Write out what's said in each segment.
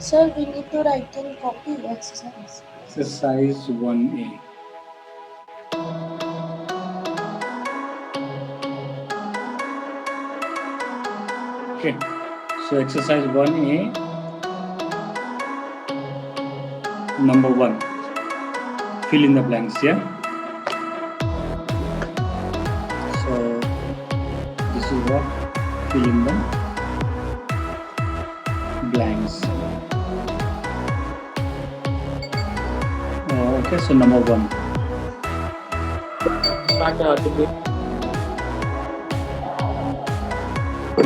Sir, we need to write in copy exercise. Exercise 1A. Okay, so exercise 1A, number 1. Fill in the blanks, yeah? So this is what, fill in the blanks. Okay, so number 1.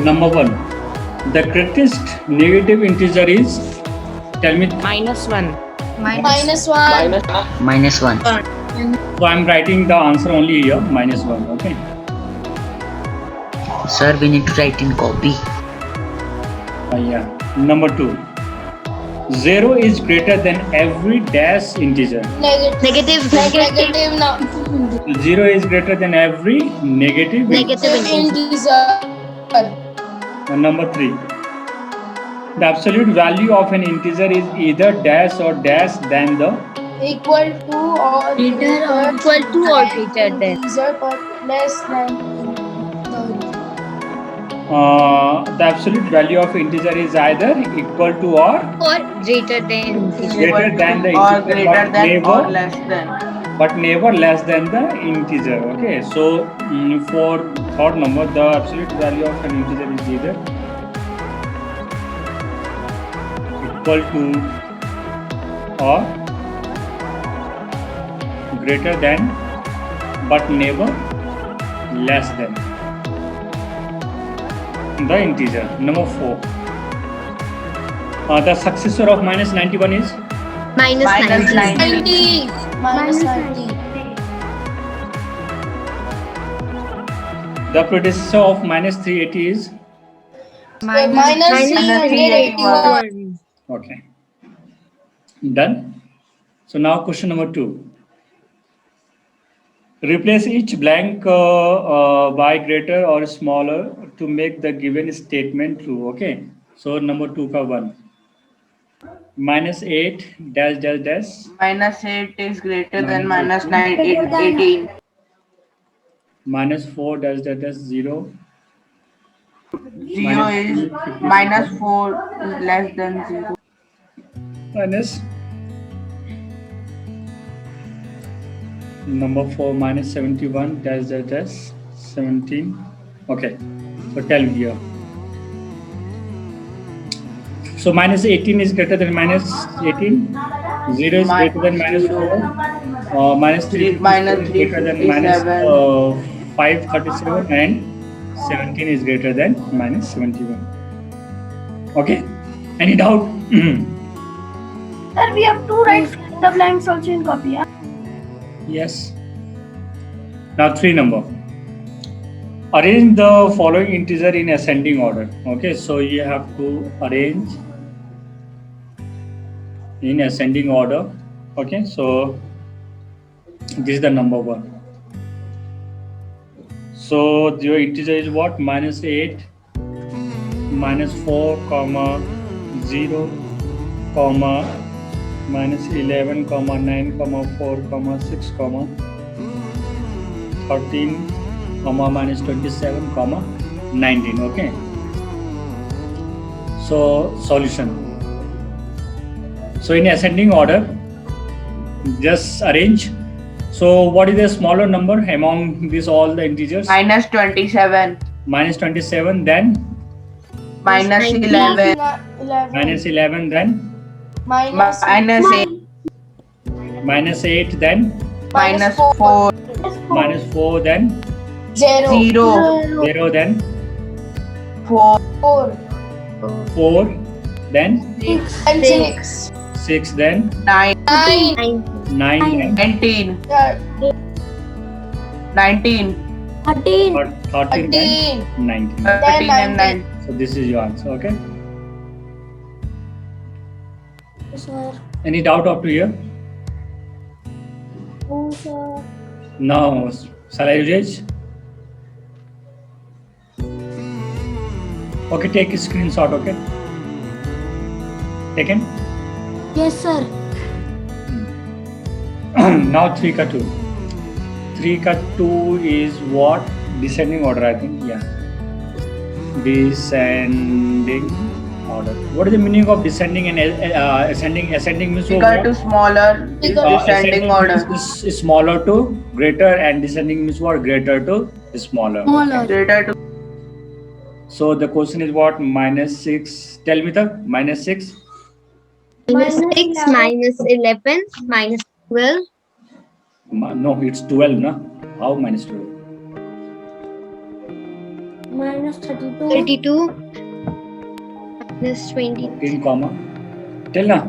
Number 1. The greatest negative integer is, tell me. -1. Minus 1. -1. So I'm writing the answer only here, -1, okay? Sir, we need to write in copy. Yeah. Number 2. 0 is greater than every dash integer. Negative. No. 0 is greater than every negative Integer. Number 3. The absolute value of an integer is either dash or dash than the Equal to or greater than integer but less than the absolute value of integer is either equal to or greater than greater than the or integer, greater but than never, or less than. but never less than the integer. Okay, so for third number, the absolute value of an integer is either equal to or greater than but never less than the integer. Number 4. The successor of -91 is -90. 90. Minus 90. the predecessor of -380 is Minus 381. okay. Done. So now question number 2. Replace each blank by greater or smaller to make the given statement true. Okay. So number 2 ka 1. -8 dash dash dash. -8 is greater than Minus -18. -4 dash dash dash 0. 0 is -4 is less than 0. Minus number 4 -71 dash dash dash 17. Okay, so tell me here. So -18 is greater than -18. 0 is greater than -4. -3 is greater than -537, and 17 is greater than -71. Okay, any doubt? Sir, we have to write the blanks also in copy. Yeah? Yes. Now 3 number. Arrange the following integer in ascending order. Okay, so you have to arrange in ascending order. Okay, so this is the number 1. So your integer is what? -8, -4, -0, -11, -9, -4, -6, -13, -27, -19. Okay. So solution. So in ascending order, just arrange. So what is the smaller number among these all the integers? -27. -27, then -11. -11, then Minus -8. -8, then -4. -4, then 0. 0, then 4. 4, then 6. 6, then 9. 9, then 19. 19. 13. 13, then 19. 13 and 9. So this is your answer. Okay. Sir. Any doubt up to here? Oh, sir. No. Shall I erase? Okay, take a screenshot. Okay. Taken? Yes, sir. Now 3 ka 2. 3 ka 2 is what? Descending order, I think. Yeah. Descending order. What is the meaning of descending and ascending? Ascending means Bigger to smaller is descending ascending order. is smaller to greater, and descending means what? Greater to smaller. Smaller. Greater to So the question is what? Minus 6. Tell me the minus 6. Minus Minus 6, 11. minus 11, minus 12, No, it's 12, na? How minus 12? Minus 32. 32, minus 20, 15 comma. Tell na.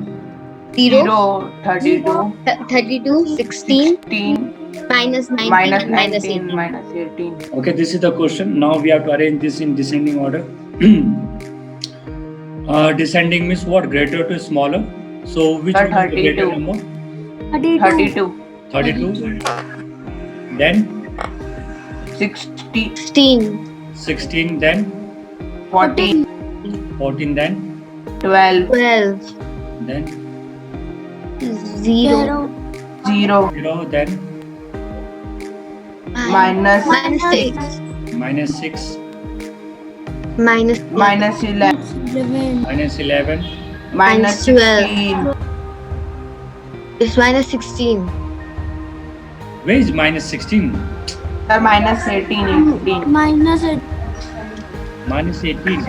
0, 0, 32, 32, 16, 16, minus 19, minus minus 19, 18. minus 18. Okay, this is the question. Now we have to arrange this in descending order. Descending means what? Greater to smaller. So which one is the greater 32. number? 32. 32, 32. Then 60, 16, 16. Then 14, 14. Then 12, 12, then 0, 0, 0. Then minus, minus 6, minus 6. minus minus 11, 11. Minus 11. minus 12. 16, is minus 16, Where is minus 16? or minus 18, 18, Minus 8. Minus 18.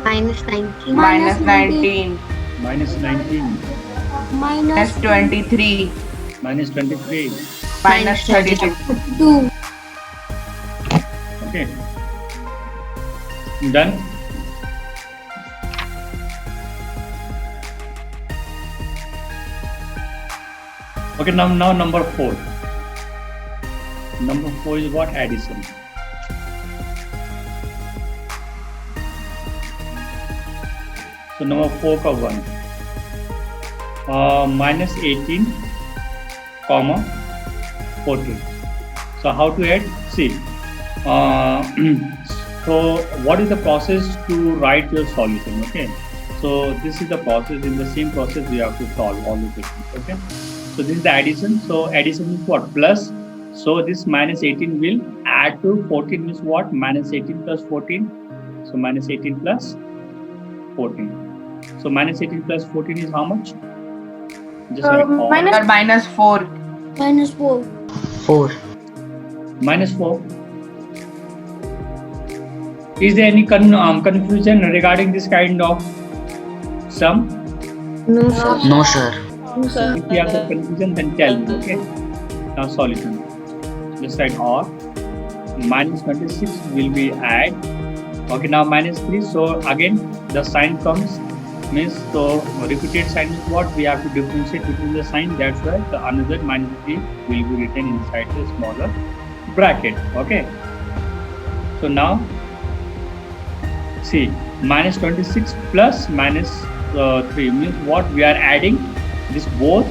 minus 19, minus 19, Minus 19. minus 23, Minus 23. minus 32. 2. Okay. Done. Okay, now number 4. Number 4 is what? Addition. So number 4 का 1. Minus 18, comma 14. So how to add? See. So what is the process to write your solution? Okay. So this is the process. In the same process, we have to solve all the questions. Okay. So this is the addition. So addition is what? Plus. So this minus 18 will add to 14 means what? Minus 18 plus 14. So minus 18 plus 14. So minus 18 plus 14 is how much? Just write all. Or minus 4, Minus 4. 4. Minus 4. Is there any confusion regarding this kind of sum? no sir, No, sir. If you have the confusion, then tell me. Okay. Now solution. Just write or. Minus 26 will be add. Okay. Now minus 3. So again the sign comes. Means so repeated sign is what? We have to differentiate between the sign. That's why the another minus 3 will be written inside the smaller bracket. Okay. So now see, minus 26 plus minus 3 means what? We are adding this both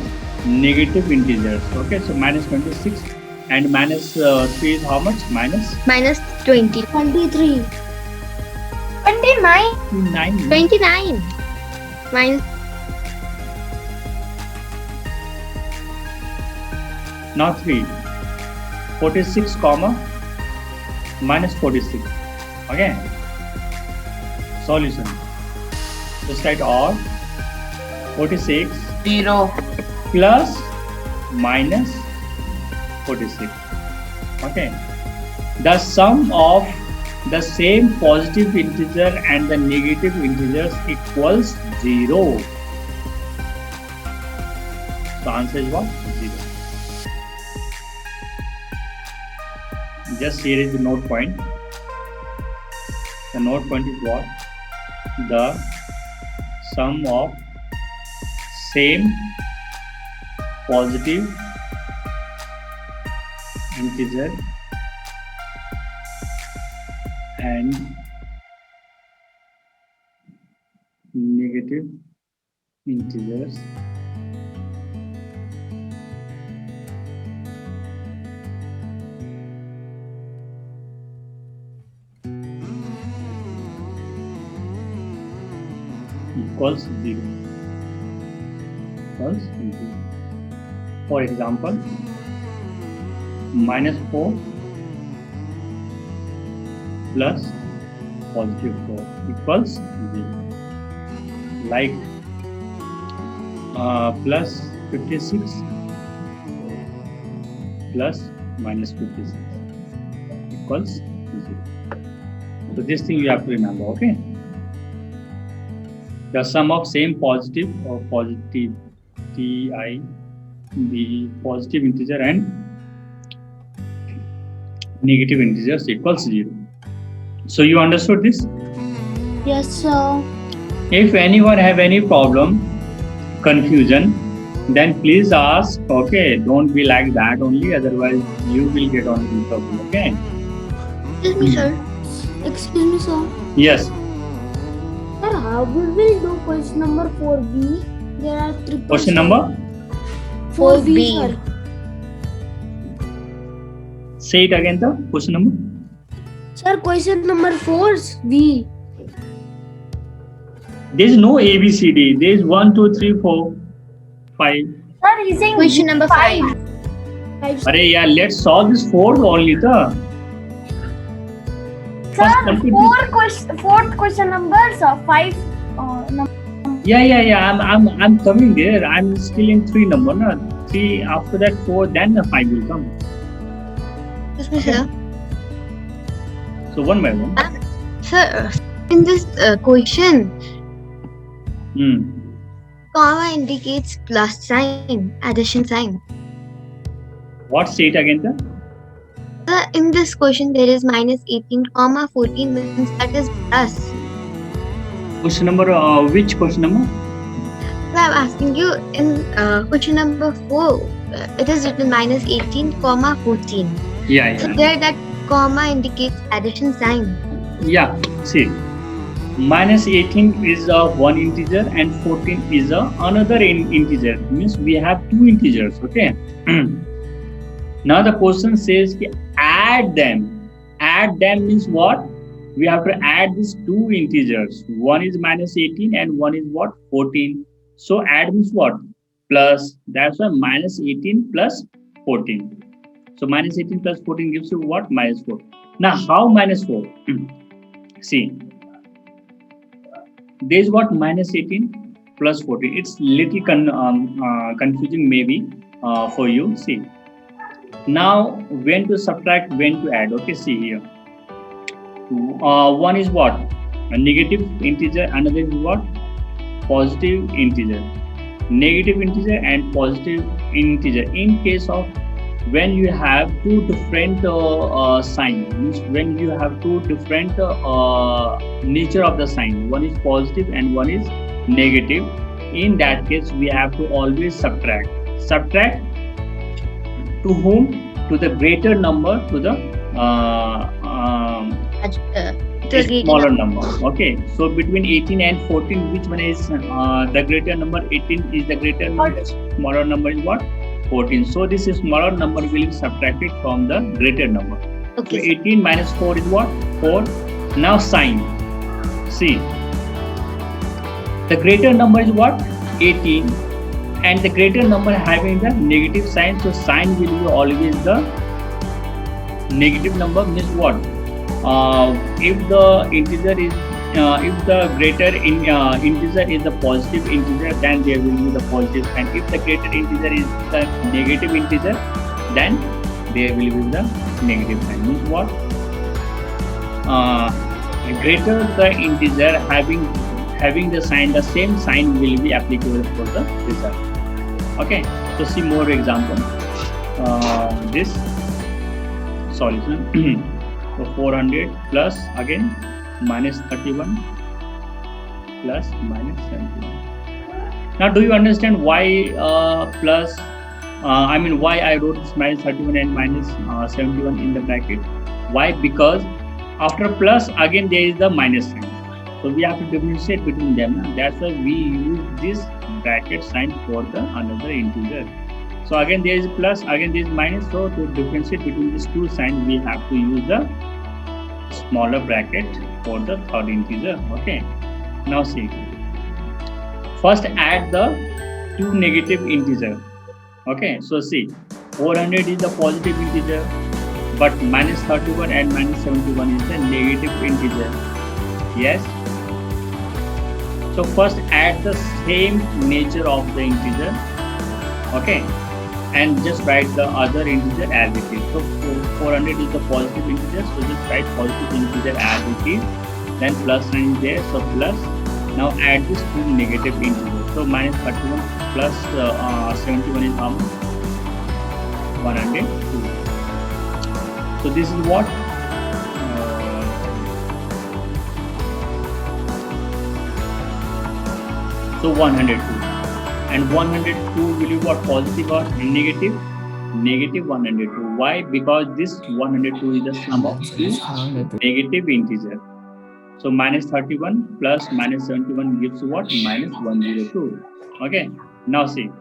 negative integers. Okay, so minus 26 and minus 3 is how much? Minus minus 20, 23. 9. 29, minus Now 3. 46 comma minus 46. Okay. Solution. Just write or 46 0, plus minus 46. Okay. The sum of the same positive integer and the negative integers equals 0. So answer is what? 0. Just here is the note point. The note point is what? The sum of same positive integer and negative integers equals 0. equals 0. For example, -4 plus +4 equals 0. Like plus 56 plus -56 equals 0. So this thing you have to remember, okay? The sum of same positive or positive TI, the positive integer and negative integers equals 0. So you understood this? Yes, sir. If anyone have any problem, confusion, then please ask, okay? Don't be like that only, otherwise you will get on in trouble, okay? Excuse me, sir. Excuse me, sir. Yes. Sir, how we will do question number 4B? There are three. Question number? 4B, 4B. sir. Say it again, the question number. Sir, question number 4B. There is no A, B, C, D. There is 1, 2, 3, 4, 5. Sir, he's saying Question number 5. 5. अरे यार, let's solve this fourth only, the. Sir, complete fourth question number, sir. 5. Number. Yeah. I'm coming there. I'm still in 3 number, na. 3 after that 4, then the 5 will come. Excuse me, sir. So one by one. Sir, in this question, comma indicates plus sign, addition sign. What? Say it again, the. Sir, in this question, there is -18, comma 14 means that is plus. Question number. Which question number? So I'm asking you in question number 4, it is written -18, comma 14. Yeah. So there that comma indicates addition sign. Yeah. See. -18 is one integer and 14 is another integer. Means we have 2 integers. Okay. Now the question says ki add them. Add them means what? We have to add these 2 integers. One is -18 and one is what? 14. So add means what? Plus. That's why -18 plus 14. So -18 plus 14 gives you what? -4. Now how -4? See. There is what? -18 plus 14. It's little confusing maybe for you. See. Now when to subtract, when to add. Okay, see here. One is what? A negative integer, another is what? Positive integer. Negative integer and positive integer. In case of when you have 2 different signs, means when you have 2 different nature of the sign, one is positive and one is negative. In that case, we have to always subtract. Subtract to whom? To the greater number, to the smaller number. Okay, so between 18 and 14, which one is the greater number? 18 is the greater number. Smaller number is what? 14. So this is smaller number will be subtracted from the greater number. Okay. So 18 minus 4 is what? 4. Now sign. See, the greater number is what? 18, and the greater number having the negative sign. So sign will be always the negative number. Means what? If the integer is if the greater integer is the positive integer, then there will be the positive sign. If the greater integer is the negative integer, then there will be the negative sign. Means what? Greater the integer having the sign, the same sign will be applicable for the result. Okay, so see more example. This solution. So 400 plus again -31 plus -71. Now do you understand why plus why I wrote this -31 and -71 in the bracket? Why? Because after plus again there is the minus sign, so we have to differentiate between them. That's why we use this bracket sign for the another integer. So again there is plus, again there is minus. So to differentiate between these 2 signs, we have to use the smaller bracket for the third integer. Okay. Now see. First add the two negative integer. Okay, so see, 400 is the positive integer, but minus 31 and minus 71 is the negative integer. Yes. So first add the same nature of the integer. Okay, and just write the other integer as it is. So 400 is the positive integer, so just write positive integer as it is. Then plus sign is there, so plus. Now add these two negative integers. So minus 31 plus 71 is how much? 102. So this is what? So 102. And 102 will be what, positive or negative? Negative 102. Why? Because this 102 is the sum of two negative integers. So minus 31 plus minus 71 gives what? Minus 102. Okay. Now see.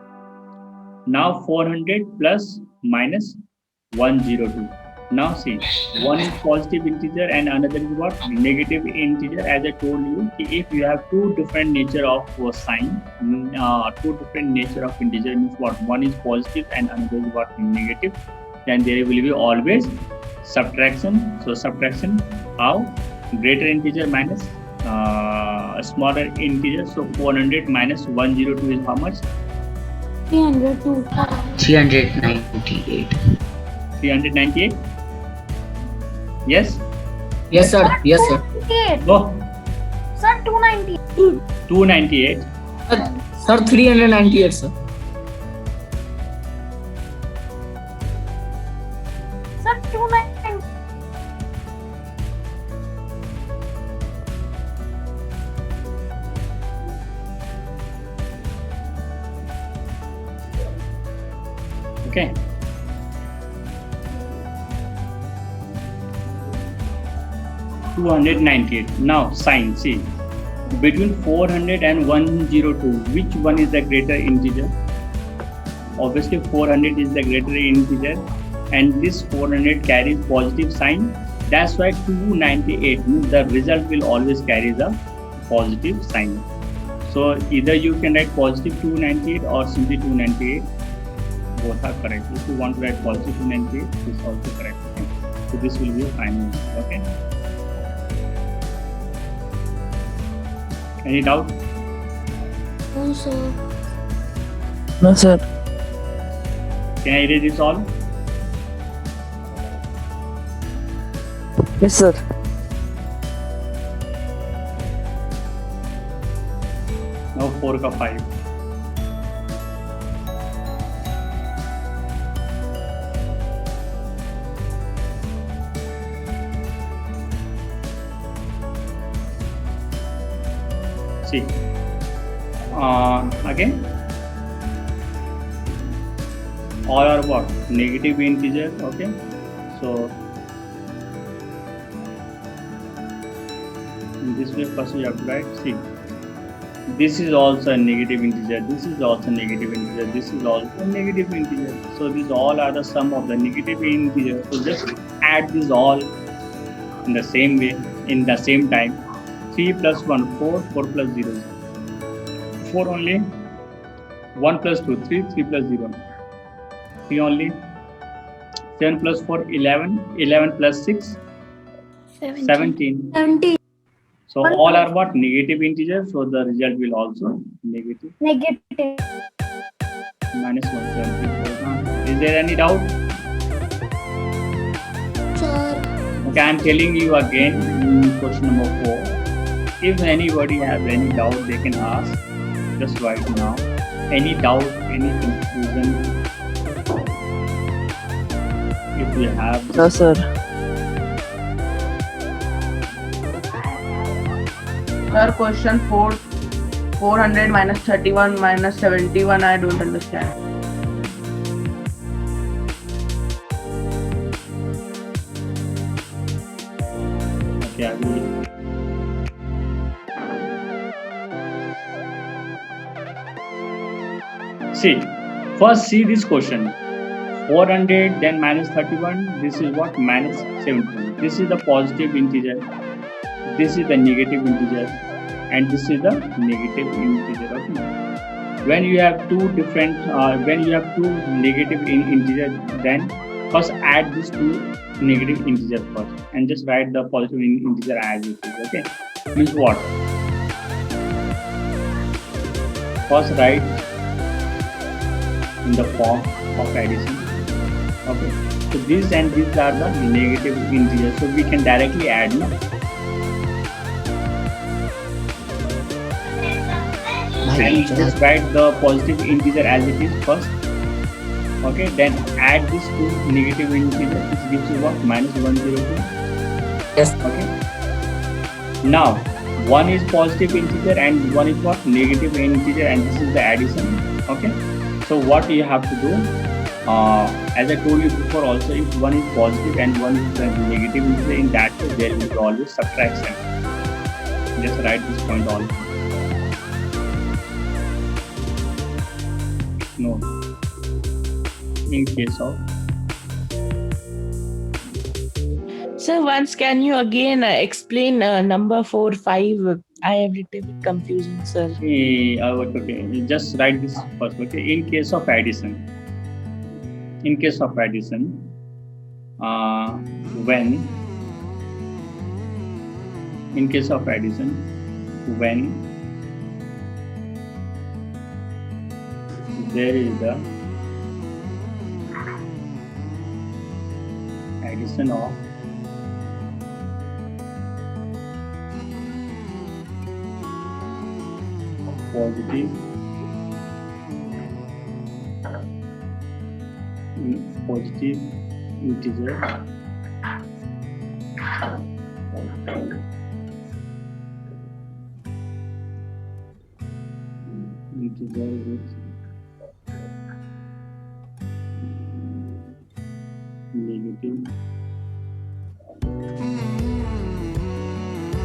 Now 400 plus minus 102. Now see. One is positive integer and another is what? Negative integer. As I told you, if you have two different nature of sign, two different nature of integer means what? One is positive and another is what? Negative. Then there will be always subtraction. So subtraction how? Greater integer minus smaller integer. So 400 minus 102 is how much? 302. 398. 398. Yes. Yes, sir. Yes, sir. 298. No. Sir, 298. 298. Sir, 398, sir. Sir, 298. Okay. $298. Now sign. See, between 400 and 102, which one is the greater integer? Obviously 400 is the greater integer, and this 400 carries positive sign. That's why 298 means the result will always carry the positive sign. So either you can write positive 298 or simply 298. Both are correct. If you want to write positive 298, this is also correct. Okay? So this will be a final answer. Okay. Any doubt? No, sir. No, sir. Can I erase this all? Yes, sir. Now 4 का 5. See, again, all are what? Negative integer. Okay, so in this way first we have to write. See, this is also a negative integer. This is also negative integer. This is also a negative integer. So these all are the sum of the negative integer. So just add these all in the same way, in the same time. 3 plus 1, 4, 4 plus 0, 4 only, 1 plus 2, 3, 3 plus 0, 3 only, 7 plus 4, 11, 11 plus 6, 17. 70. So all are what? Negative integers, so the result will also negative. Negative. Minus 174. Is there any doubt? Sir. Okay, I am telling you again, question number 4. If anybody has any doubt, they can ask just right now. Any doubt, any confusion, if you have. No, sir. Sir, question 4. 400 minus 31 minus 71. I don't understand. Okay, I will. See, first see this question. 400 then minus 31. This is what? Minus 17. This is the positive integer. This is the negative integer. And this is the negative integer. Okay. when you have two negative integer, then first add these two negative integer first and just write the positive integer as it is. Okay, means what? First write in the form of addition. Okay, so these and these are the negative integers, so we can directly add, no? And just write the positive integer as it is first. Okay, then add this two negative integer, which gives you what? -102. Yes. Okay, now one is positive integer and one is what? Negative integer, and this is the addition. Okay, so what you have to do, as I told you before also, if one is positive and one is negative integer, in that case there will be always subtraction. Just write this point also. No, in case of Sir, once can you again explain number 4, 5? I have little bit confusing, sir. okay, just write this first. Okay, in case of addition, when there is the addition of positive integer with negative.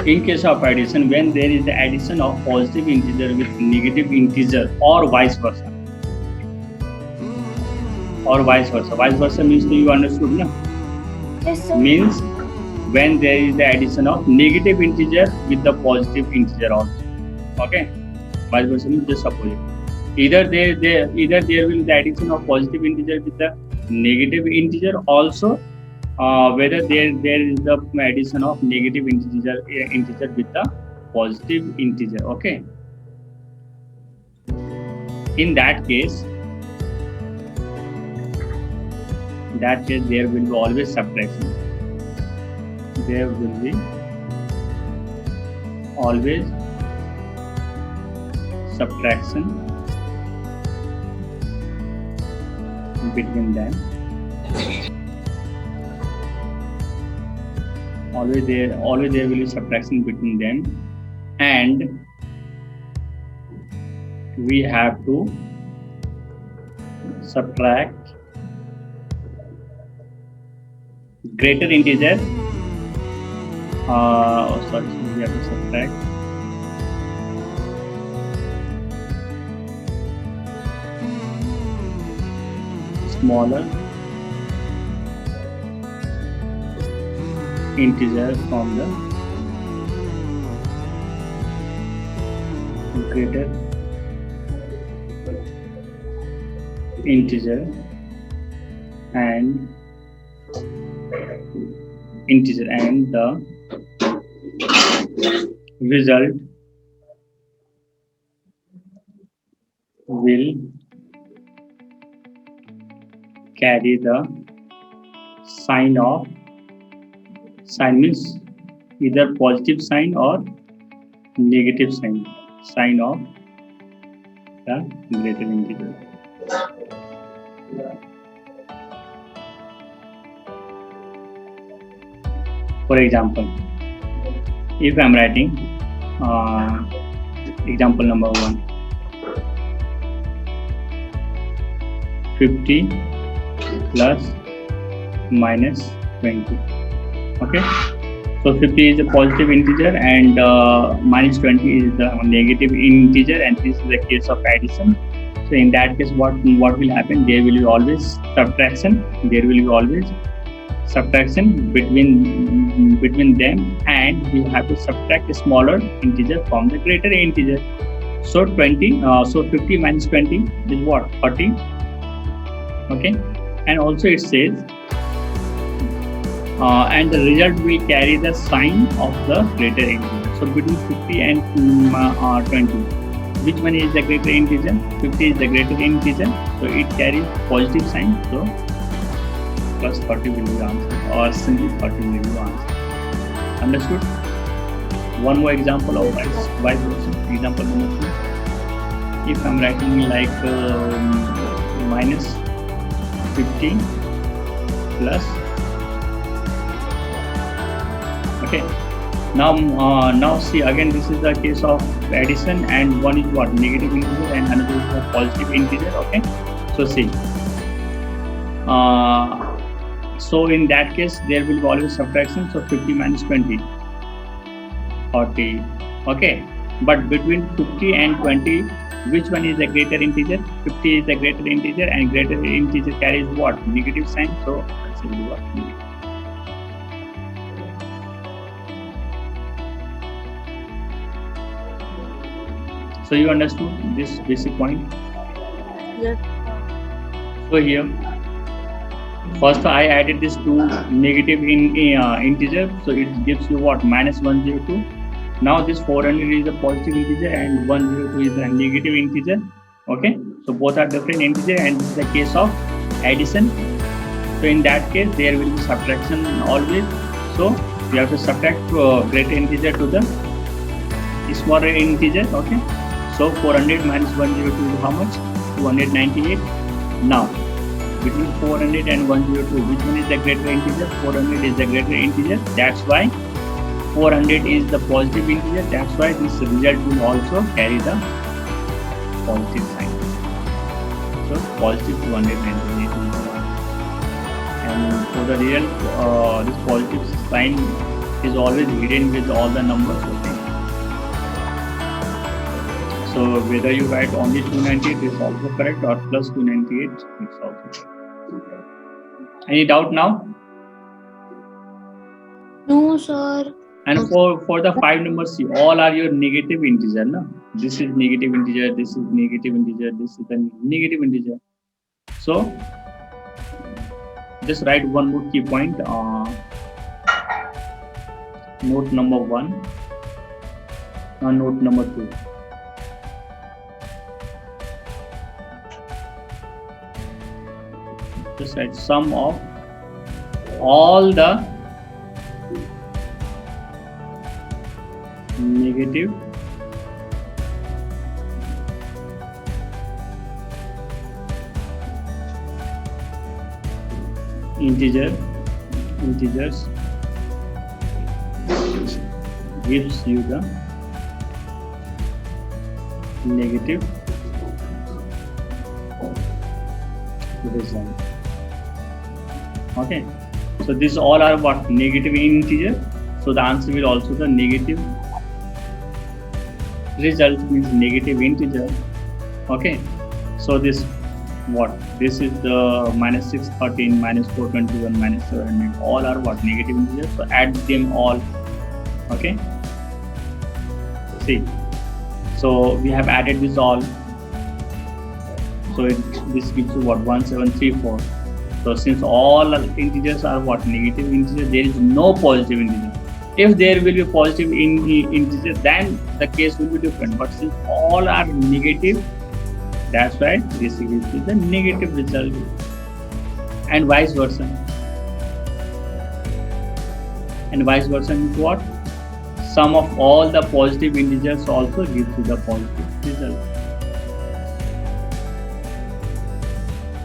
In case of addition, when there is the addition of positive integer with negative integer, or vice versa. Vice versa means, you understood, no? Yes, sir. Means when there is the addition of negative integer with the positive integer also. Okay, vice versa means just opposite. Either there will be the addition of positive integer with the negative integer also, whether there is the addition of negative integer with the positive integer. Okay, in that case there will be always subtraction. There will be always subtraction between them. Always there will be subtraction between them, and we have to subtract greater integer. We have to subtract smaller integer from the greater integer, and the result will carry the sign means either positive sign or negative sign of the greater integer. For example, if I am writing example number 1, 50 plus minus 20. Okay, so 50 is a positive integer and minus 20 is the negative integer, and this is the case of addition. So in that case, what will happen? There will be always subtraction. Between them, and we have to subtract a smaller integer from the greater integer. So 20, so 50 minus 20 is what? 30. Okay, and also it says, and the result will carry the sign of the greater integer. So between 50 and 20, which one is the greater integer? 50 is the greater integer, so it carries positive sign. So plus 30 will be the answer, or simply 30 will be the answer. Understood? One more example of vice versa. Example number 2. If I'm writing like minus 50 plus, okay. Now see again, this is the case of addition, and one is what? Negative integer, and another is a positive integer. Okay. So see. So in that case, there will be always subtraction. So 50 minus 20, 40. Okay. But between 50 and 20, which one is the greater integer? 50 is the greater integer, and greater integer carries what? Negative sign. So that's will be what? Negative. So you understood this basic point? Yes. So here, first I added this two negative in integer, so it gives you what? Minus 102. Now this 400 is a positive integer and 102 is a negative integer. Okay, so both are different integer, and this is the case of addition. So in that case, there will be subtraction always. So you have to subtract greater integer to the smaller integer. Okay, so 400 minus 102 is how much? 298. Now between 400 and 102, which one is the greater integer? 400 is the greater integer. That's why 400 is the positive integer. That's why this result will also carry the positive sign. So positive 298 is the one. And for the real, this positive sign is always hidden with all the numbers. Okay. So whether you write only 298 is also correct, or plus 298 is also correct. Any doubt now? No, sir. And for the 5 numbers, see, all are your negative integer. No? This is negative integer, this is negative integer, this is the negative integer. So just write one more key point. Note number 1 and note number 2. Just write sum of all the negative integers gives you the negative result. Okay, so these all are what? Negative integer. So the answer will also the negative result, means negative integer. Okay, so this what? This is the minus 613, minus 421, minus 700. All are what? Negative integers. So add them all. Okay. See. So we have added this all. So this gives you what? 1734. So since all integers are what? Negative integer, there is no positive integer. If there will be positive integer, then the case will be different. But since all are negative, that's why this gives you the negative result, and vice versa. And vice versa is what? Sum of all the positive integers also gives you the positive result.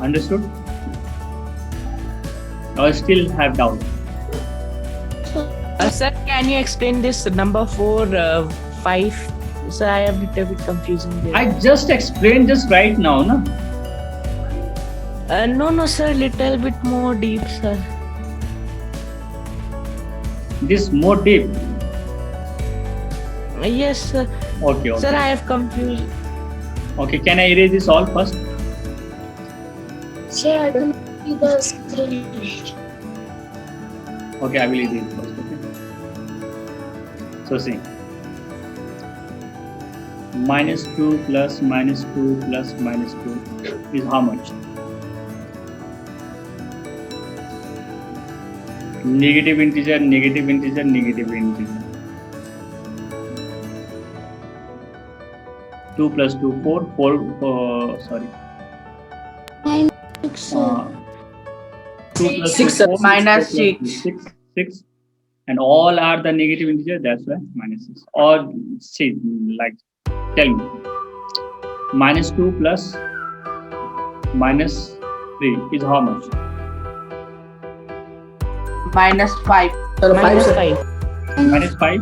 Understood? Or still have doubt? Sir, can you explain this number 4, 5? Sir, I am a little bit confusing there. I just explained just right now, no? No, sir, little bit more deep, sir. This more deep. Yes, sir. Okay. Sir, I have confused. Okay, can I erase this all first? Sir, I can see the screen. Okay, I will erase it first. Okay. So see. -2 plus -2 plus -2 is how much? Negative integer, negative integer, negative integer. 2 plus 2, 4, 4, sorry. 6, sir. 2 plus 6, 2, sir. 4, Minus 4 plus 2, 6, 6. And all are the negative integer, that's why -6. Or see, like, tell me. -2 plus -3 is how much? -5. Sir, 5, Minus sir. 5. -5.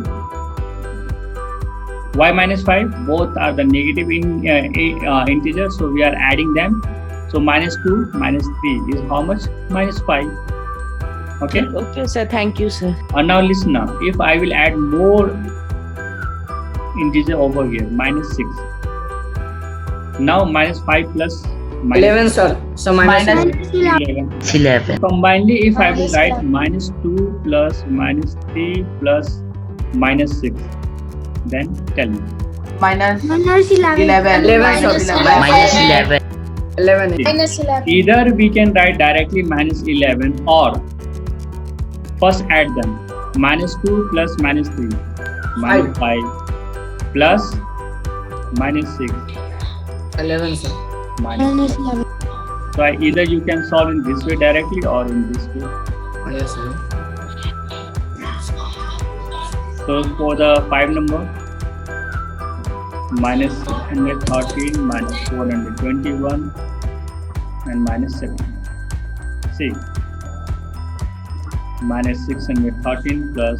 Why -5? Both are the negative integer, so we are adding them. So -2 -3 is how much? -5. Okay. Okay, sir. Thank you, sir. Now listen now. If I will add more integer over here, -6. Now -5 plus 11, sir. So minus Minus 11. It's 11. Combinedly, if I will write -2 plus -3 plus -6, then tell me. minus Minus 11. 11. 11, sir. Minus 11. Minus 11. 11. Minus 11. Either we can write directly -11 or first add them. -2 plus -3 -5 plus -6 11, sir. Minus 11. So either you can solve in this way directly or in this way. Yes, sir. So for the 5 number, -613 -421 and -7. See, -613 plus.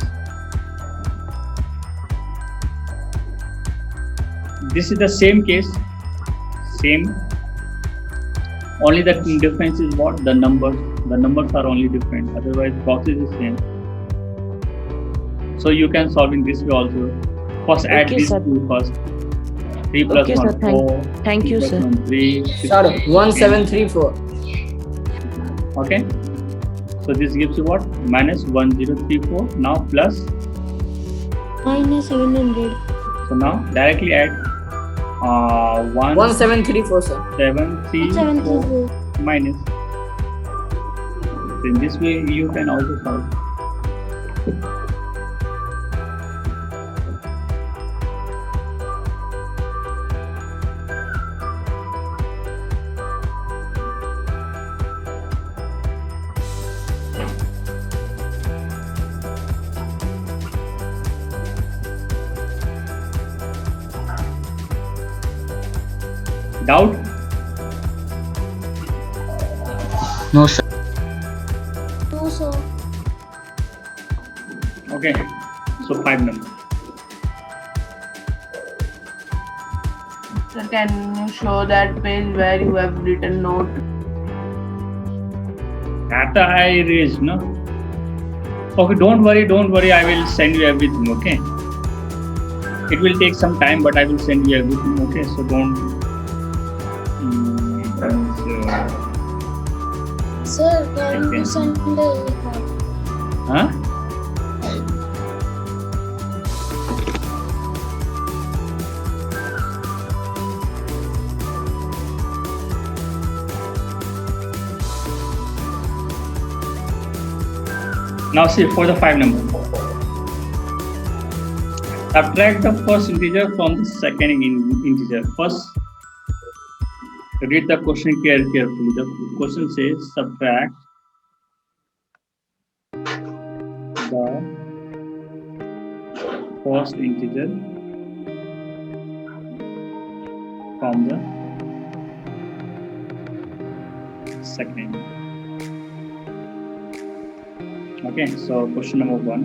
This is the same case, same. Only the difference is what? The numbers. The numbers are only different. Otherwise, process is same. So you can solve in this way also. First add Okay, these sir. two first. 3 plus Okay, 1, sir. 4. Thank 3 you, plus sir. 1, 3. 6, Sir, 1734. Okay. So this gives you what? -1034. Now plus. Minus 700. So now directly add 1734, sir. 1734 734. minus. So in this way you can also solve. Doubt? No, sir. No, sir. Okay. So 5 number. So can you show that page where you have written note? That I erased, no? Okay, don't worry. I will send you everything, okay? It will take some time, but I will send you everything, okay? So don't. Sir, can Okay. you send the record? Huh? Now see for the 5 number. Subtract the first integer from the second integer. First, read the question carefully. The question says subtract the first integer from the second. Okay, so question number 1,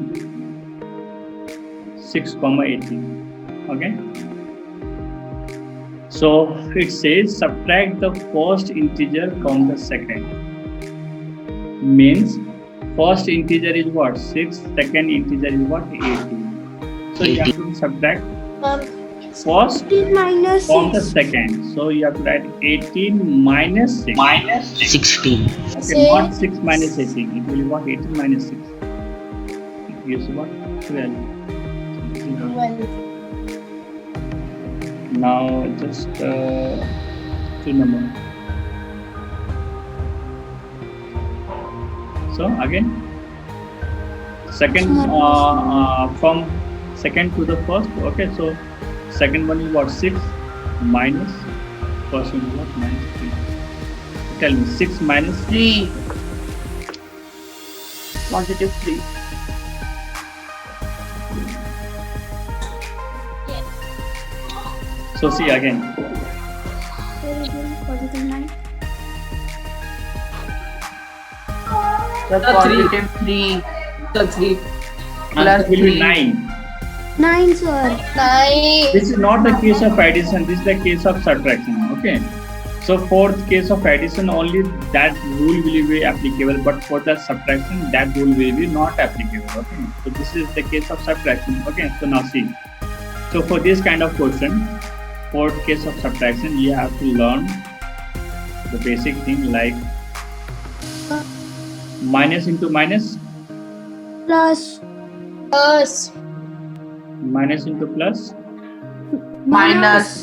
6,18. Okay, so it says subtract the first integer from the second. Means first integer is what? 6, second integer is what? 18. So you have to subtract first 18 minus from the 6. second. So you have to write 18 minus 6. 16. Okay, not 6 minus 18. It will be what? 18 minus 6. It gives what? 12. Now just two number. So again, second from second to the first. Okay, so second one is what? 6 minus first one is what? Minus 3. Tell me, 6 minus 3. Positive 3. So see again. Positive 9. The positive 3 The 3. plus Answer will be 3. 9. 9, sir. This is not the case of addition, this is the case of subtraction. Okay, so for the case of addition only that rule will be applicable, but for the subtraction that rule will be not applicable. Okay, so this is the case of subtraction. Okay, so now see, so for this kind of question, for case of subtraction you have to learn the basic thing like minus into minus, Plus. minus into plus, Minus.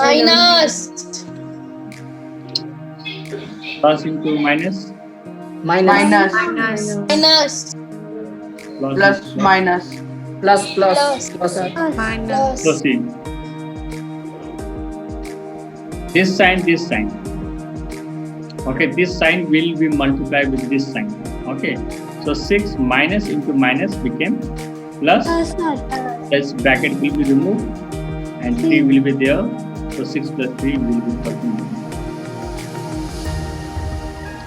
plus into minus, Minus. plus Plus minus. Plus. Plus. So see, this sign. Okay, this sign will be multiplied with this sign. Okay, so 6 minus into minus became plus. This bracket will be removed and 3 will be there. So 6 plus 3 will be 13.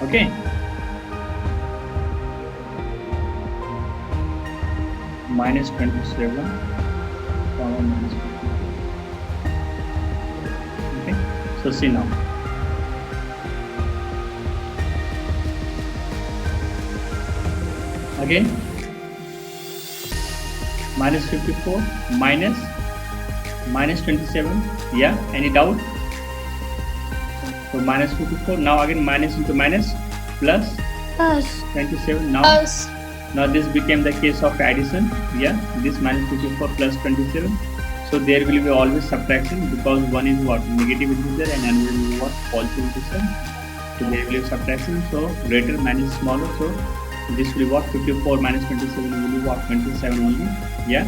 Okay. Minus 27. Comma minus 50. Okay. So see now. Again. Minus 54 minus 27. Yeah, any doubt? So minus 54. Now again minus into minus plus 27. Now this became the case of addition. Yeah, this minus 54 plus 27. So there will be always subtraction because one is what? Negative integer and another is what? Positive integer. So there will be subtraction. So greater minus smaller. So this will be what? 54 minus 27 will be what? 27 only. Yeah,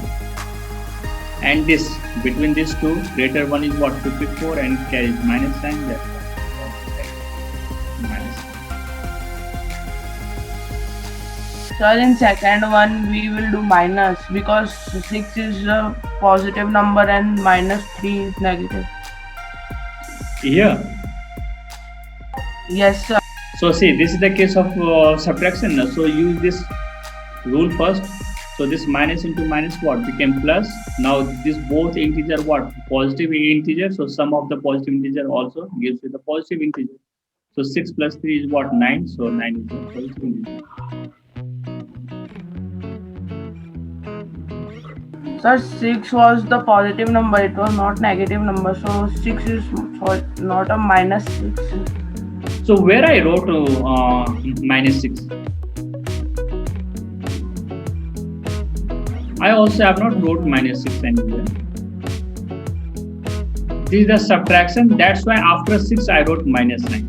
and this between these two, greater one is what? 54 and carries minus sign. That minus. Sir, in second one we will do minus because 6 is a positive number and minus 3 is negative. Here. Yes, sir. So see, this is the case of subtraction. So use this rule first. So this minus into minus what? Became plus. Now this both integer what? Positive integer. So sum of the positive integer also gives you the positive integer. So 6 plus 3 is what? 9. So 9 is the positive integer. Sir, 6 was the positive number. It was not negative number. So 6 is not a minus 6. So where I wrote minus 6. I also have not wrote minus 6 anywhere. This is the subtraction. That's why after 6 I wrote minus 9.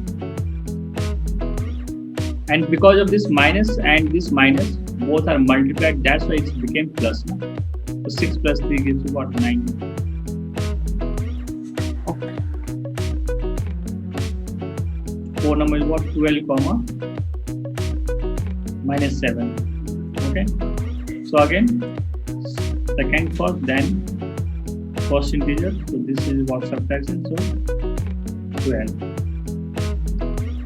And because of this minus and this minus, both are multiplied. That's why it became plus. So 6 plus 3 gives you what? 9. Okay. 4 number is what? 12 comma minus 7. Okay. So again, second first, then first integer. So this is what? Subtraction. So 12.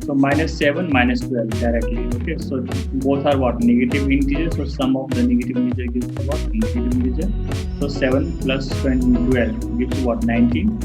So minus 7 minus 12 directly. Okay. So both are what? Negative integers. So sum of the negative integer gives you what? Negative integer. So 7 plus 12 gives you what? 19.